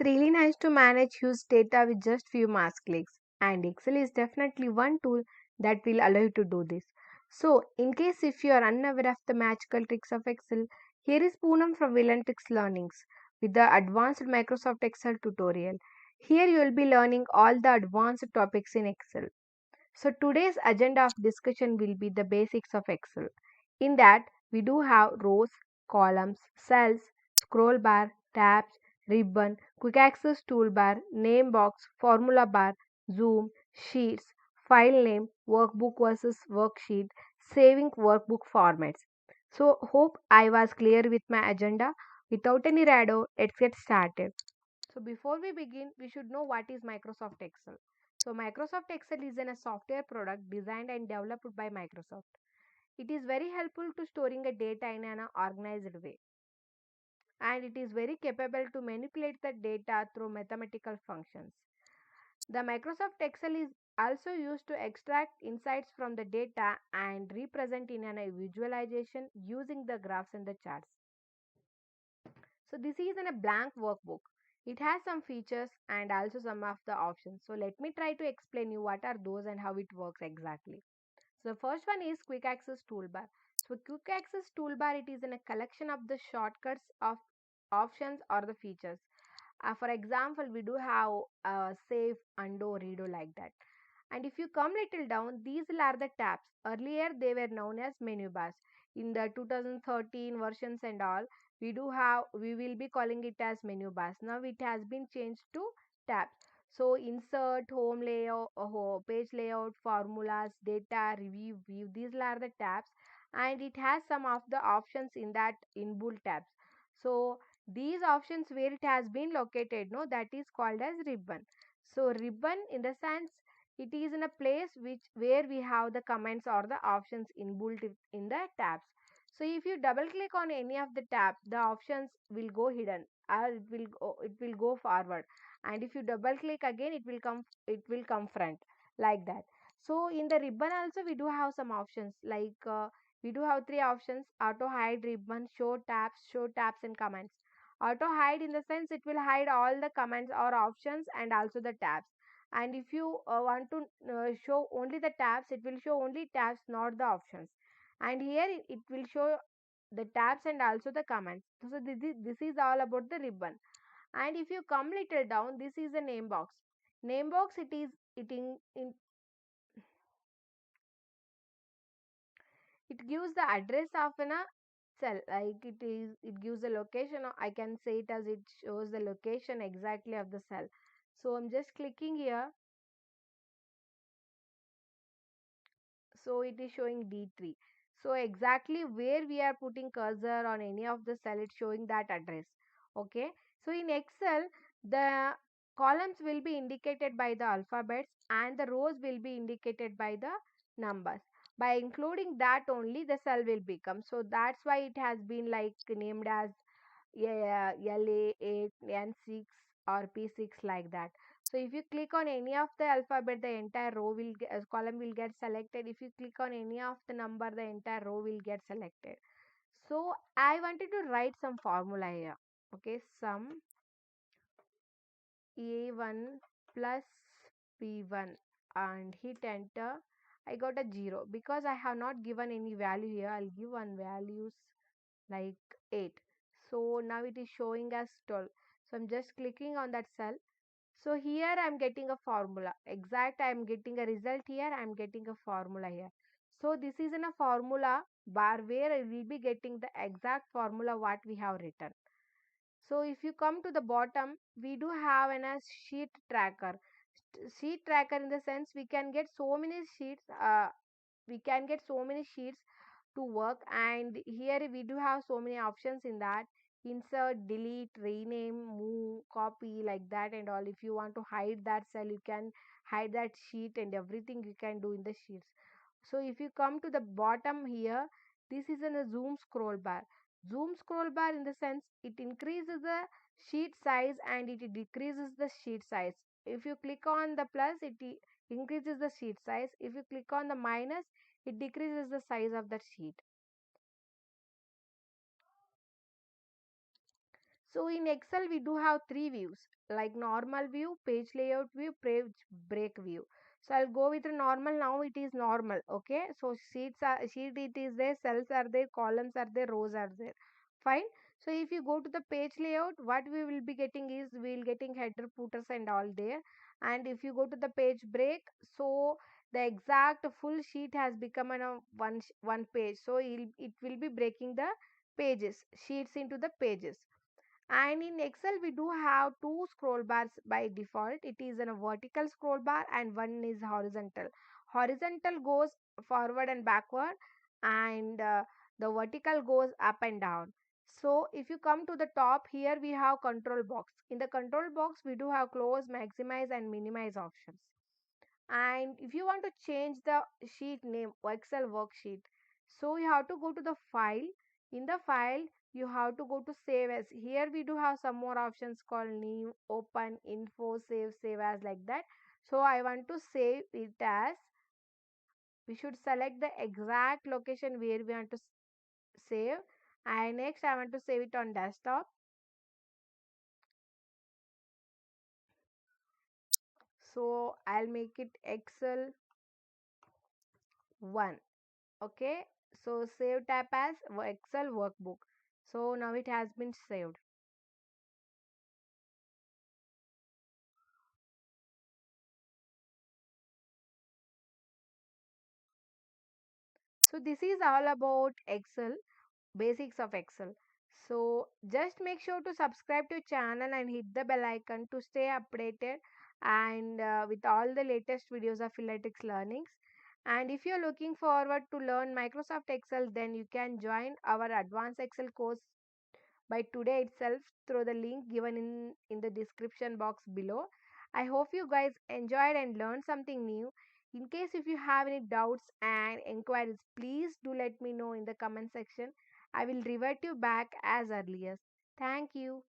really nice to manage huge data with just few mouse clicks, and Excel is definitely one tool that will allow you to do this. So, in case if you are unaware of the magical tricks of Excel, here is Poonam from Villantrix Learnings with the advanced Microsoft Excel tutorial. Here you will be learning all the advanced topics in Excel. So today's agenda of discussion will be the basics of Excel. In that, we do have rows, columns, cells, scroll bar, tabs, ribbon, quick access toolbar, name box, formula bar, zoom, sheets, file name, workbook versus worksheet, saving workbook formats. So hope I was clear with my agenda. Without any rado, let's get started. So before we begin, we should know what is Microsoft Excel. So Microsoft Excel is a software product designed and developed by Microsoft. It is very helpful to storing a data in an organized way, and it is very capable to manipulate the data through mathematical functions. The Microsoft Excel is also used to extract insights from the data and represent in a visualization using the graphs and the charts. So this is in a blank workbook. It has some features and also some of the options. So let me try to explain you what are those and how it works exactly. So the first one is quick access toolbar. So quick access toolbar, it is in a collection of the shortcuts of options or the features. For example, we do have save, undo, redo like that. And if you come little down, these are the tabs. Earlier they were known as menu bars. In the 2013 versions and all, we will be calling it as menu bars. Now it has been changed to tabs. So insert, home layout, page layout, formulas, data, review, view. These are the tabs, and it has some of the options in that inbuilt tabs. So these options where it has been located, no, that is called as ribbon. So ribbon in the sense it is in a place which where we have the comments or the options inbuilt in the tabs. So if you double click on any of the tab, the options will go hidden or it will go forward. And if you double click again, it will come front like that. So in the ribbon also we do have some options like we do have three options: auto hide ribbon, show tabs and comments. Auto hide in the sense it will hide all the comments or options and also the tabs. And if you want to show only the tabs, it will show only tabs, not the options. And here it will show the tabs and also the comments. So this is all about the ribbon. And if you come little down, this is the name box. Name box, it gives the address of a cell, like it gives the location, or I can say it as it shows the location exactly of the cell. So I'm just clicking here. So it is showing D3. So exactly where we are putting cursor on any of the cell, it's showing that address. Okay. So in Excel, the columns will be indicated by the alphabets and the rows will be indicated by the numbers. By including that only the cell will become. So that's why it has been like named as LA8, N6 or P6 like that. So if you click on any of the alphabet, the entire column will get selected. If you click on any of the number, the entire row will get selected. So I wanted to write some formula here. Okay, sum A1 plus B1 and hit enter. I got a 0 because I have not given any value here. I'll give one values like 8. So now it is showing as 12. So I'm just clicking on that cell. So here I'm getting a formula. Exact I'm getting a result here. I'm getting a formula here. So this is in a formula bar where I will be getting the exact formula what we have written. So if you come to the bottom, we do have a sheet tracker. Sheet tracker in the sense we can get so many sheets. We can get so many sheets to work, and here we do have so many options in that: insert, delete, rename, move, copy, like that and all. If you want to hide that cell, you can hide that sheet, and everything you can do in the sheets. So if you come to the bottom here, this is in a zoom scroll bar. Zoom scroll bar in the sense it increases the sheet size and it decreases the sheet size. If you click on the plus, it increases the sheet size. If you click on the minus, it decreases the size of that sheet. So in Excel, we do have three views like normal view, page layout view, page break view. So I'll go with the normal. Now it is normal. Okay. So sheet it is there, cells are there, columns are there, rows are there. Fine. So if you go to the page layout, what we will be getting is we will getting header, footers and all there. And if you go to the page break, so the exact full sheet has become one page. So it will be breaking the pages, sheets into the pages. And in Excel, we do have two scroll bars by default. It is a vertical scroll bar and one is horizontal. Horizontal goes forward and backward, and the vertical goes up and down. So if you come to the top here, we have control box. In the control box, we do have close, maximize and minimize options. And if you want to change the sheet name, Excel worksheet, so you have to go to the file. In the file, you have to go to save as. Here we do have some more options called new, open, info, save as, like that. So I want to save it as, we should select the exact location where we want to save. And next I want to save it on desktop. So I'll make it Excel 1. Okay, so save tab as Excel workbook. So now it has been saved. So this is all about Excel, basics of Excel. So just make sure to subscribe to channel and hit the bell icon to stay updated and with all the latest videos of Philatix learnings. And if you're looking forward to learn Microsoft Excel, then you can join our advanced Excel course by today itself through the link given in the description box below. I hope you guys enjoyed and learned something new. In case if you have any doubts and inquiries, please do let me know in the comment section. I will revert you back as earliest. Thank you.